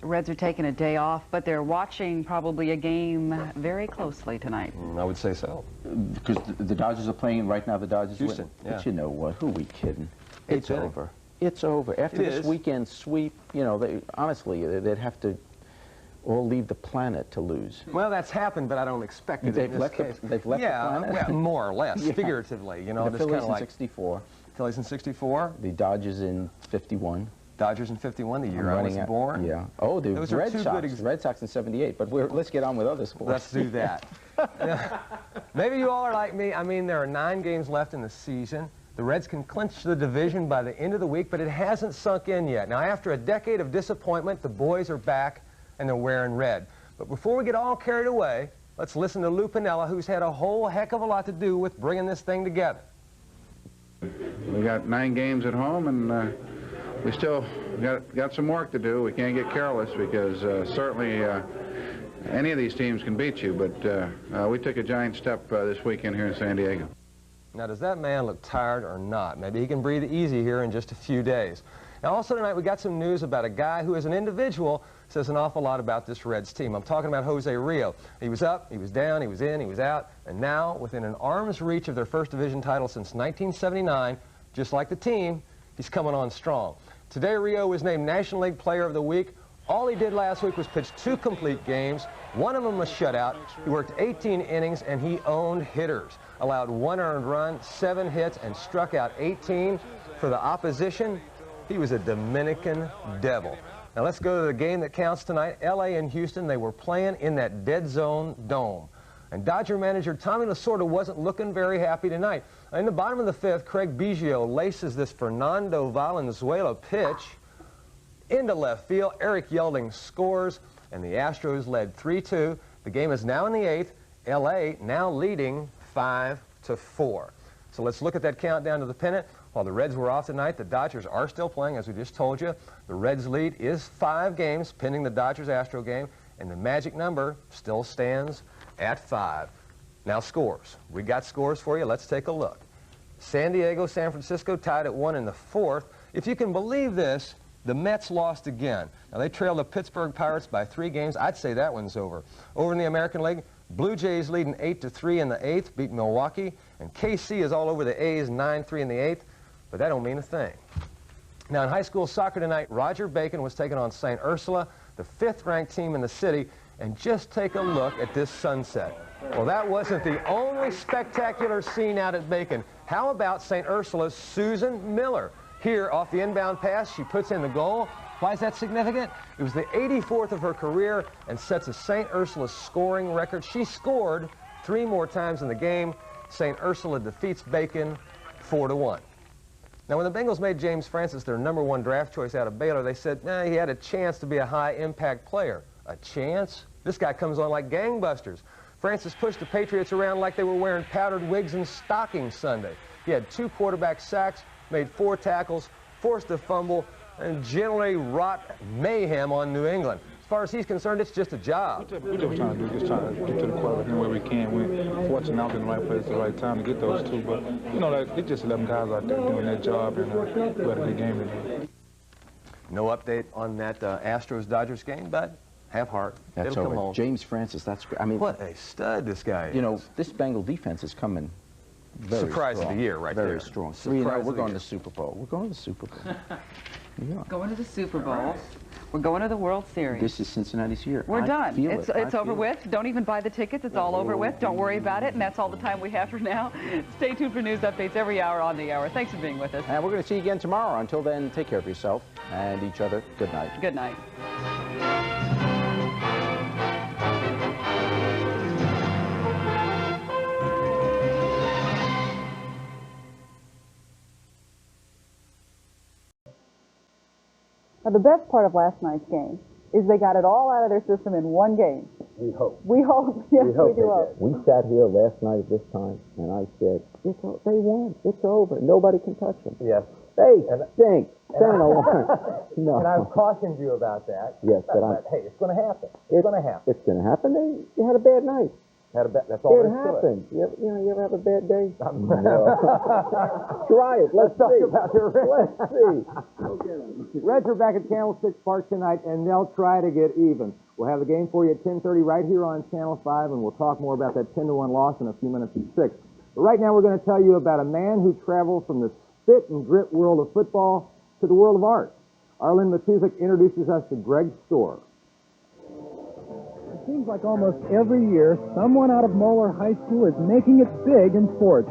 The Reds are taking a day off, but they're watching probably a game very closely tonight. I would say so. Because the Dodgers are playing right now. The Dodgers Houston, win. yeah. But you know what? Who are we kidding? It's inning. over. It's over. After It this is. weekend sweep, you know, honestly, they'd have to all leave the planet to lose. Well, that's happened, but I don't expect it They've in this left case. they've left the planet? Well, more or less, Yeah. figuratively. You know, The this Phillies kind of in like '64. Phillies in '64, The Dodgers in '51. Dodgers in '51, the year I was born. Yeah. Oh, the Those are Red two Sox. good The Red Sox in '78. But let's get on with other sports. Let's do that. Maybe you all are like me. I mean, there are 9 games left in the season. The Reds can clinch the division by the end of the week, but it hasn't sunk in yet. Now, after a decade of disappointment, the boys are back and they're wearing red. But before we get all carried away, let's listen to Lou Piniella, who's had a whole heck of a lot to do with bringing this thing together. We got 9 games at home, and we still got some work to do. We can't get careless because certainly any of these teams can beat you, but we took a giant step this weekend here in San Diego. Now, does that man look tired or not? Maybe he can breathe easy here in just a few days. Now, also tonight, we got some news about a guy who, as an individual, says an awful lot about this Reds team. I'm talking about Jose Rio. He was up, he was down, he was in, he was out, and now, within an arm's reach of their first division title since 1979, just like the team, he's coming on strong. Today, Rio was named National League Player of the Week. All he did last week was pitch 2 complete games. One of them was shutout. He worked 18 innings, and he owned hitters. Allowed 1 earned run, 7 hits, and struck out 18. For the opposition, he was a Dominican devil. Now let's go to the game that counts tonight. L.A. and Houston, they were playing in that dead zone dome. And Dodger manager Tommy Lasorda wasn't looking very happy tonight. In the bottom of the 5th, Craig Biggio laces this Fernando Valenzuela pitch into left field. Eric Yelding scores, and the Astros led 3-2. The game is now in the 8th. L.A. now leading 5-4. So let's look at that countdown to the pennant. While the Reds were off tonight, the Dodgers are still playing, as we just told you. The Reds' lead is 5 games, pending the Dodgers-Astro game, and the magic number still stands at 5. Now scores. We got scores for you. Let's take a look. San Diego, San Francisco tied at 1 in the 4th. If you can believe this, the Mets lost again. Now they trailed the Pittsburgh Pirates by 3 games. I'd say that one's over. Over in the American League, Blue Jays leading 8-3 in the 8th, beat Milwaukee, and KC is all over the A's 9-3 in the 8th, but that don't mean a thing. Now in high school soccer tonight, Roger Bacon was taking on St. Ursula, the 5th-ranked team in the city, and just take a look at this sunset. Well, that wasn't the only spectacular scene out at Bacon. How about St. Ursula's Susan Miller? Here, off the inbound pass, she puts in the goal. Why is that significant? It was the 84th of her career and sets a St. Ursula scoring record. She scored 3 more times in the game. St. Ursula defeats Bacon 4-1. Now, when the Bengals made James Francis their #1 draft choice out of Baylor, they said, he had a chance to be a high-impact player. A chance? This guy comes on like gangbusters. Francis pushed the Patriots around like they were wearing powdered wigs and stockings Sunday. He had 2 quarterback sacks, made 4 tackles, forced a fumble, and generally wrought mayhem on New England. As far as he's concerned, it's just a job. We're just trying to do, just trying to get to the quarterback any way we can. We're fortunate out in the right place at the right time to get those 2, but you know, it's just 11 guys out there doing their job, and we had a good game today. No update on that Astros-Dodgers game, but have heart. That's It'll over. come home. James Francis, that's great. I mean, What a stud this guy is. you know, this Bengal defense is coming very Surprise strong. of the year right there. Very strong. Surprise We're of the going year. to the Super Bowl. We're going to the Super Bowl. Yeah. Going to the Super Bowl. We're going to the World Series. This is Cincinnati's year. We're I done. feel It's it. I over feel with. it. Don't even buy the tickets. It's all over with. Don't worry about it. And that's all the time we have for now. Stay tuned for news updates every hour on the hour. Thanks for being with us. And we're going to see you again tomorrow. Until then, take care of yourself and each other. Good night. Good night. Now, the best part of last night's game is they got it all out of their system in one game. We hope. We hope. Yes, we do hope. We sat here last night at this time, and I said, they won. It's over. Nobody can touch them. Yes. They stink. Stand alone. No. And I've cautioned you about that. Yes, but Hey, it's going to happen. It's going to happen. It's going to happen. They had a bad night. That's all It happens. You ever have a bad day? Try it. Let's talk see. about the Reds. Let's see. Reds are back at Candlestick Park tonight, and they'll try to get even. We'll have the game for you at 10:30 right here on Channel 5, and we'll talk more about that 10-1 loss in a few minutes at 6. But right now, we're going to tell you about a man who traveled from the spit and grit world of football to the world of art. Arlen Matuzik introduces us to Greg Storr. It seems like almost every year, someone out of Moeller High School is making it big in sports.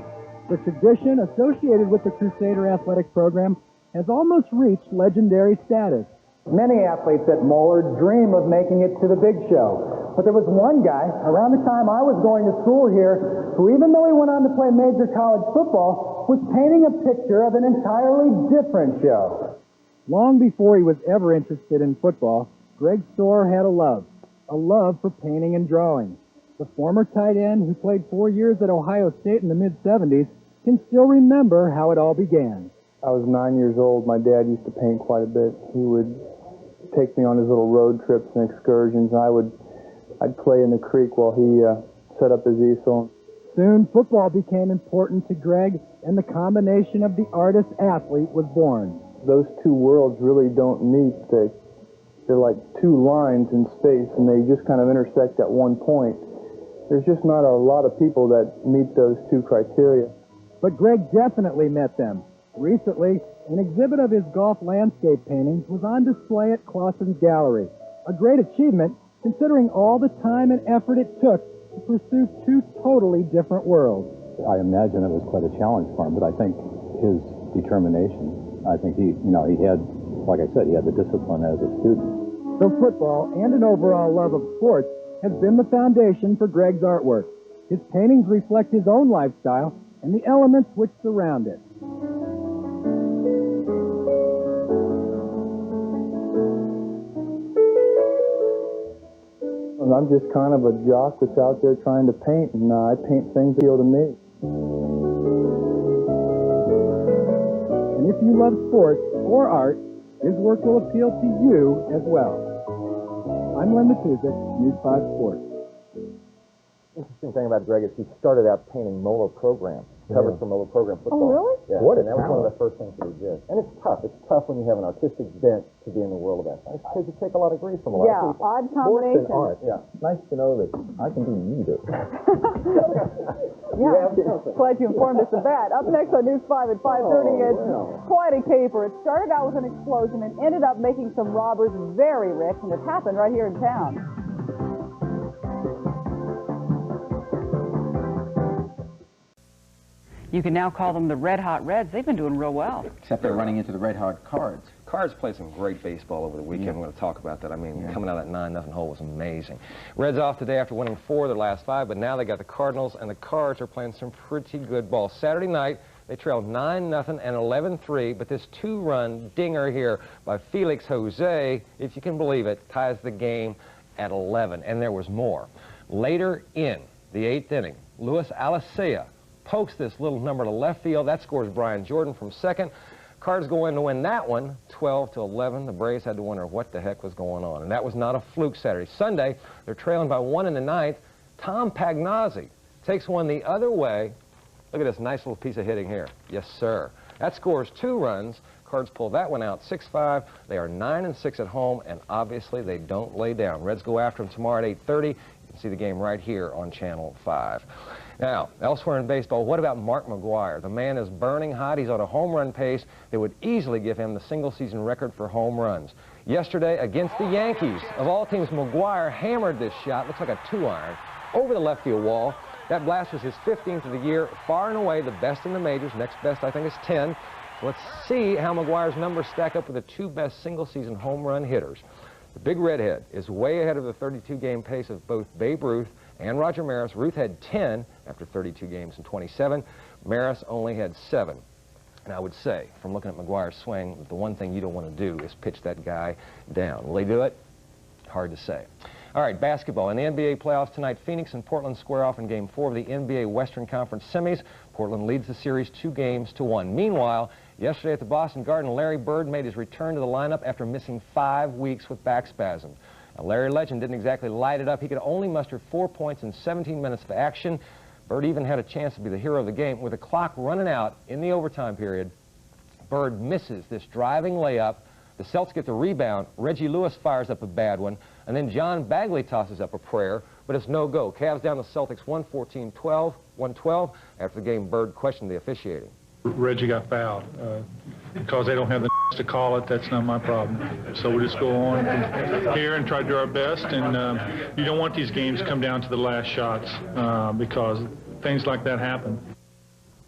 The tradition associated with the Crusader athletic program has almost reached legendary status. Many athletes at Moeller dream of making it to the big show. But there was one guy, around the time I was going to school here, who even though he went on to play major college football, was painting a picture of an entirely different show. Long before he was ever interested in football, Greg Storr had a love for painting and drawing. The former tight end who played 4 years at Ohio State in the mid-'70s can still remember how it all began. I was 9 years old. My dad used to paint quite a bit. He would take me on his little road trips and excursions. I'd play in the creek while he set up his easel. Soon, football became important to Greg, and the combination of the artist-athlete was born. Those two worlds really don't meet. They're like two lines in space, and they just kind of intersect at one point. There's just not a lot of people that meet those two criteria. But Greg definitely met them. Recently, an exhibit of his golf landscape paintings was on display at Clausen's Gallery. A great achievement, considering all the time and effort it took to pursue two totally different worlds. I imagine it was quite a challenge for him, but I think his determination, I think he had, like I said, he had the discipline as a student. So football and an overall love of sports has been the foundation for Greg's artwork. His paintings reflect his own lifestyle and the elements which surround it. I'm just kind of a jock that's out there trying to paint, and I paint things that appeal to me. And if you love sports or art, his work will appeal to you as well. I'm Len Matuzik, News 5 Sports. Interesting thing about Greg is he started out painting Moeller program, covers for Moeller program football. Oh, really? Yeah, What a and that was one of talent. the first things that he did. And it's tough. It's tough when you have an artistic bent to be in the world of athletics because you take a lot of grief from a lot of people. Odd Sports and combination. art. Yeah. Nice to know that I can do neither. Glad you informed us of that. Up next on News 5 at 5:30, it's quite a caper. It started out with an explosion and ended up making some robbers very rich, and it happened right here in town. You can now call them the Red Hot Reds. They've been doing real well. Except they're running into the Red Hot Cards. Cards played some great baseball over the weekend. We're going to talk about that. I mean, coming out of that 9-0 hole was amazing. Reds off today after winning 4 of their last 5, but now they got the Cardinals, and the Cards are playing some pretty good ball. Saturday night, they trailed 9-0 and 11-3, but this 2-run dinger here by Felix Jose, if you can believe it, ties the game at 11, and there was more. Later in the 8th inning, Luis Alicea pokes this little number to left field. That scores Brian Jordan from second. Cards go in to win that one, 12-11. The Braves had to wonder what the heck was going on, and that was not a fluke Saturday. Sunday, they're trailing by 1 in the 9th. Tom Pagnozzi takes one the other way. Look at this nice little piece of hitting here. Yes, sir. That scores 2 runs. Cards pull that one out 6-5. They are 9-6 at home, and obviously they don't lay down. Reds go after them tomorrow at 8:30. You can see the game right here on Channel 5. Now, elsewhere in baseball, what about Mark McGwire? The man is burning hot. He's on a home run pace that would easily give him the single-season record for home runs. Yesterday, against the Yankees, of all teams, McGwire hammered this shot. Looks like a 2-iron over the left field wall. That blast was his 15th of the year, far and away the best in the majors. Next best, I think, is 10. So let's see how McGwire's numbers stack up with the 2 best single-season home run hitters. The big redhead is way ahead of the 32-game pace of both Babe Ruth and Roger Maris. Ruth had 10 after 32 games in 27. Maris only had 7. And I would say, from looking at McGwire's swing, the one thing you don't want to do is pitch that guy down. Will they do it? Hard to say. All right, basketball. In the NBA playoffs tonight, Phoenix and Portland square off in Game 4 of the NBA Western Conference semis. Portland leads the series 2-1. Meanwhile, yesterday at the Boston Garden, Larry Bird made his return to the lineup after missing 5 weeks with back spasms. Now, Larry Legend didn't exactly light it up. He could only muster 4 points in 17 minutes of action. Bird even had a chance to be the hero of the game. With the clock running out in the overtime period, Bird misses this driving layup. The Celts get the rebound. Reggie Lewis fires up a bad one, and then John Bagley tosses up a prayer, but it's no go. Cavs down the Celtics 112. After the game, Bird questioned the officiating. Reggie got fouled. Because they don't have the to call it, that's not my problem. So we just go on from here and try to do our best, and you don't want these games to come down to the last shots because things like that happen.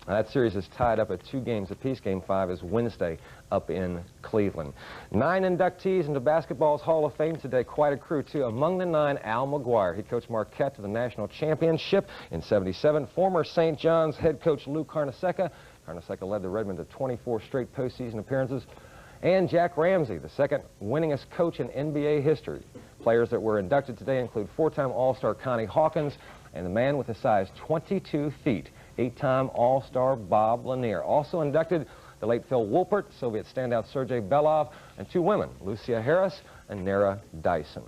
That series is tied up at 2 games apiece. Game 5 is Wednesday up in Cleveland. 9 inductees into basketball's Hall of Fame today. Quite a crew, too. Among the 9, Al McGuire. He coached Marquette to the national championship in '77. Former St. John's head coach Lou Carnesecca. Carnesecca led the Redmen to 24 straight postseason appearances. And Jack Ramsey, the second winningest coach in NBA history. Players that were inducted today include 4-time All-Star Connie Hawkins and the man with a size 22 feet. 8-time All-Star Bob Lanier. Also inducted the late Phil Wolpert, Soviet standout Sergei Belov, and 2 women, Lucia Harris and Nara Dyson.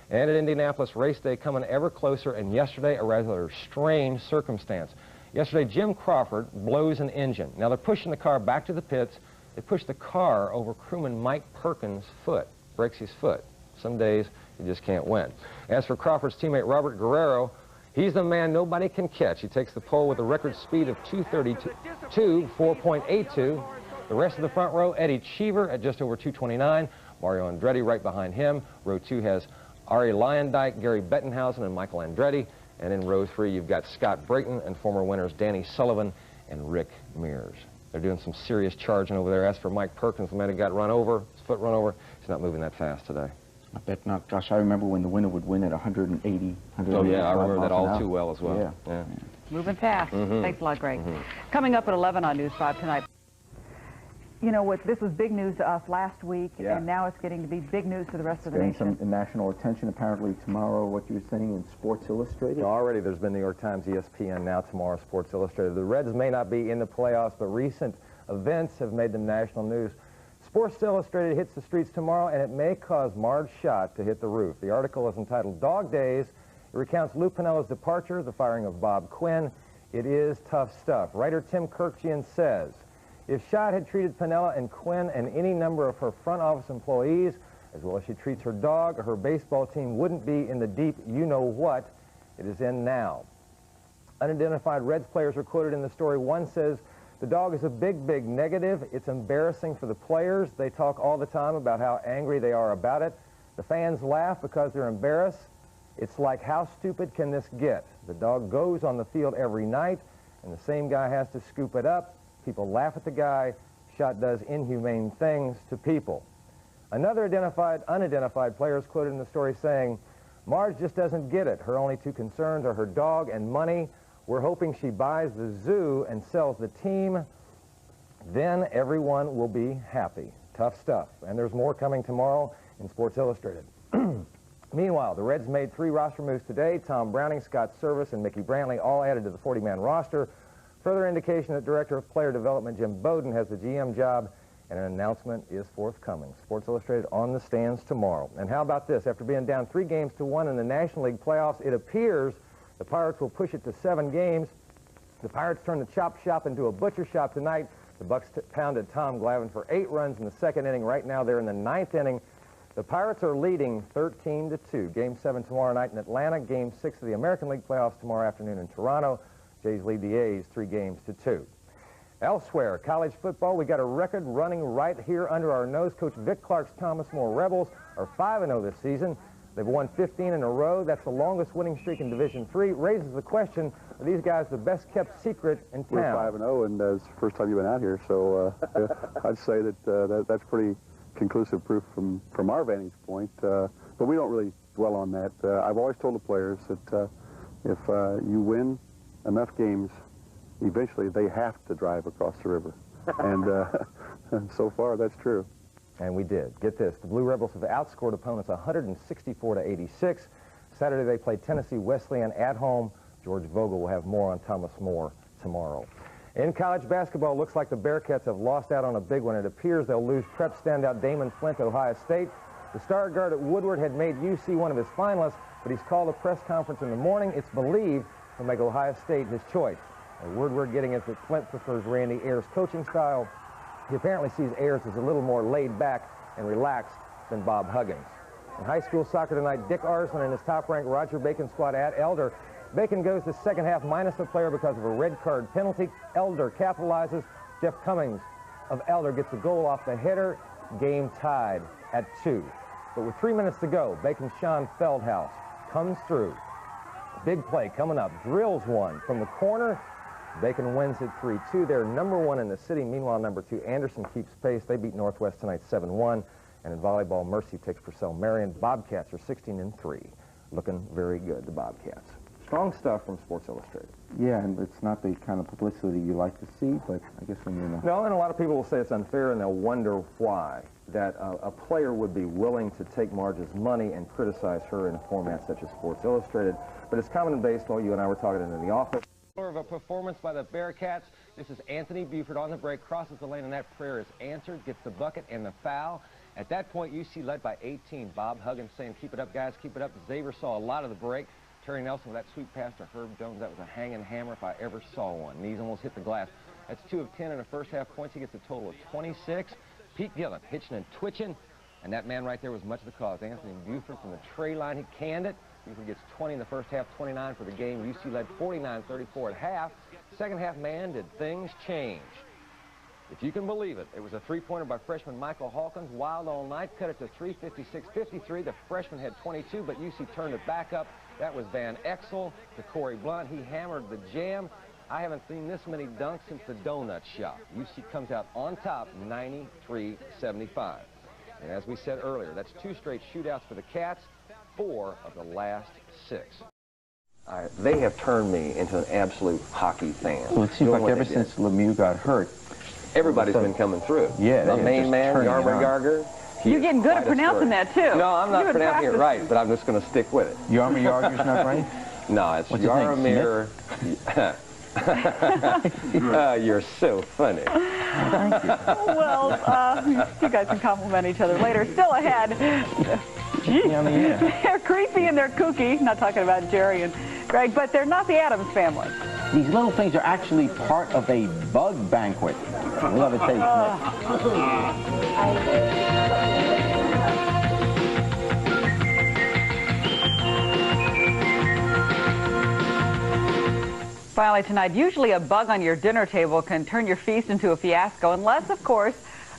And at Indianapolis, race day coming ever closer, and yesterday a rather strange circumstance. Yesterday, Jim Crawford blows an engine. Now they're pushing the car back to the pits. They push the car over crewman Mike Perkins' foot, breaks his foot. Some days you just can't win. As for Crawford's teammate Robert Guerrero, he's the man nobody can catch. He takes the pole with a record speed of 2:32, 4.82. The rest of the front row, Eddie Cheever at just over 2:29. Mario Andretti right behind him. Row 2 has Ari Lyondike, Gary Bettenhausen, and Michael Andretti. And in row 3, you've got Scott Brayton and former winners Danny Sullivan and Rick Mears. They're doing some serious charging over there. As for Mike Perkins, the man who got run over, his foot run over, he's not moving that fast today. I bet not. Gosh, I remember when the winner would win at 180, 185 Oh, yeah, I remember that all miles an too hour. well as well. Yeah. Moving fast. Thanks a lot, Greg. Coming up at 11 on News 5 tonight. You know what, this was big news to us last week, and now it's getting to be big news to the rest of the nation. Getting some national attention apparently tomorrow, what you were saying in Sports Illustrated. Already there's been New York Times, ESPN, now tomorrow Sports Illustrated. The Reds may not be in the playoffs, but recent events have made them national news. Sports Illustrated hits the streets tomorrow, and it may cause Marge Schott to hit the roof. The article is entitled Dog Days. It recounts Lou Piniella's departure, the firing of Bob Quinn. It is tough stuff. Writer Tim Kirkjian says, if Schott had treated Piniella and Quinn and any number of her front office employees as well as she treats her dog, her baseball team wouldn't be in the deep you-know-what it is in now. Unidentified Reds players are quoted in the story. One says, the dog is a big, big negative. It's embarrassing for the players. They talk all the time about how angry they are about it. The fans laugh because they're embarrassed. It's like, how stupid can this get? The dog goes on the field every night, and the same guy has to scoop it up. People laugh at the guy. Schott does inhumane things to people. Another unidentified player is quoted in the story saying, Marge just doesn't get it. Her only 2 concerns are her dog and money. We're hoping she buys the zoo and sells the team. Then everyone will be happy. Tough stuff. And there's more coming tomorrow in Sports Illustrated. Meanwhile, the Reds made 3 roster moves today. Tom Browning, Scott Service, and Mickey Brantley all added to the 40-man roster. Further indication that Director of Player Development Jim Bowden has the GM job, and an announcement is forthcoming. Sports Illustrated on the stands tomorrow. And how about this? After being down 3-1 in the National League playoffs, it appears the Pirates will push it to 7 games. The Pirates turned the chop shop into a butcher shop tonight. The Bucks pounded Tom Glavine for 8 runs in the 2nd inning. Right now they're in the 9th inning. The Pirates are leading 13-2. Game 7 tomorrow night in Atlanta. Game 6 of the American League playoffs tomorrow afternoon in Toronto. Jays lead the A's 3-2. Elsewhere, college football, we got a record running right here under our nose. Coach Vic Clark's Thomas More Rebels are 5-0 this season. They've won 15 in a row. That's the longest winning streak in Division III. Raises the question, are these guys the best-kept secret in town? We're 5-0, and it's the first time you've been out here, so I'd say that that's pretty conclusive proof from our vantage point. But we don't really dwell on that. I've always told the players that if you win enough games, eventually they have to drive across the river. And so far, that's true. And we did. Get this. The Blue Rebels have outscored opponents 164-86. Saturday, they play Tennessee Wesleyan at home. George Vogel will have more on Thomas More tomorrow. In college basketball, looks like the Bearcats have lost out on a big one. It appears they'll lose prep standout Damon Flint at Ohio State. The star guard at Woodward had made UC one of his finalists, but he's called a press conference in the morning. It's believed he'll make Ohio State his choice. Woodward getting it that Flint prefers Randy Ayers' coaching style. He apparently sees Ayers as a little more laid back and relaxed than Bob Huggins. In high school soccer tonight, Dick Arslan and his top-ranked Roger Bacon squad at Elder. Bacon goes the second half minus a player because of a red card penalty. Elder capitalizes. Jeff Cummings of Elder gets a goal off the header. Game tied at 2. But with 3 minutes to go, Bacon's Sean Feldhaus comes through. Big play coming up. Drills one from the corner. Bacon wins it 3-2. They're #1 in the city. Meanwhile, #2 Anderson keeps pace. They beat Northwest tonight 7-1. And in volleyball, Mercy takes Purcell Marion. Bobcats are 16-3. Looking very good, the Bobcats. Strong stuff from Sports Illustrated. Yeah, and it's not the kind of publicity you like to see, but I guess when you're in the... No, and a lot of people will say it's unfair, and they'll wonder why. That a player would be willing to take Marge's money and criticize her in a format such as Sports Illustrated. But it's common in baseball. You and I were talking in the office. Of a performance by the Bearcats. This is Anthony Buford on the break, crosses the lane, and that prayer is answered, gets the bucket and the foul. At that point, UC led by 18. Bob Huggins saying, keep it up, guys, keep it up. Xavier saw a lot of the break. Terry Nelson with that sweep pass to Herb Jones. That was a hanging hammer if I ever saw one. Knees almost hit the glass. That's 2 of 10 in the first half points. He gets a total of 26. Pete Gillen hitching and twitching, and that man right there was much of the cause. Anthony Buford from the tray line, he canned it. Buford gets 20 in the first half, 29 for the game. UC led 49-34 at half. Second half, man, did things change. If you can believe it, it was a three-pointer by freshman Michael Hawkins. Wild all night, cut it to 3:56-53. The freshman had 22, but UC turned it back up. That was Van Exel to Corey Blunt. He hammered the jam. I haven't seen this many dunks since the donut shop. UC comes out on top, 93-75. And as we said earlier, that's 2 straight shootouts for the Cats, 4 of the last 6. They have turned me into an absolute hockey fan. Well, it seems like ever since Lemieux got hurt, everybody's been coming through. Yeah, the main man, Yarmer Yarger. You're getting good at pronouncing that, too. No, I'm not pronouncing it right, but I'm just going to stick with it. Yarmer Yarger's not right? No, it's Yarmer. You're so funny. Thank you. Well, you guys can compliment each other later. Still ahead. They're creepy and they're kooky. Not talking about Jerry and Greg, but they're not the Addams family. These little things are actually part of a bug banquet. We'll have a taste Finally tonight, usually a bug on your dinner table can turn your feast into a fiasco, unless, of course,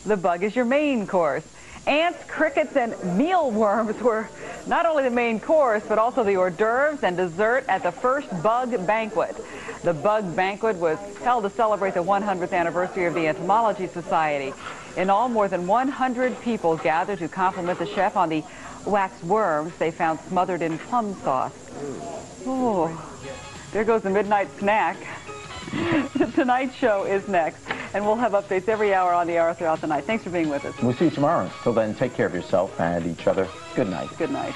the bug is your main course. Ants, crickets, and mealworms were not only the main course, but also the hors d'oeuvres and dessert at the first bug banquet. The bug banquet was held to celebrate the 100th anniversary of the Entomology Society. In all, more than 100 people gathered to compliment the chef on the wax worms they found smothered in plum sauce. Oh, there goes the midnight snack. The Tonight Show is next, and we'll have updates every hour on the hour throughout the night. Thanks for being with us. We'll see you tomorrow. Till then, take care of yourself and each other. Good night. Good night.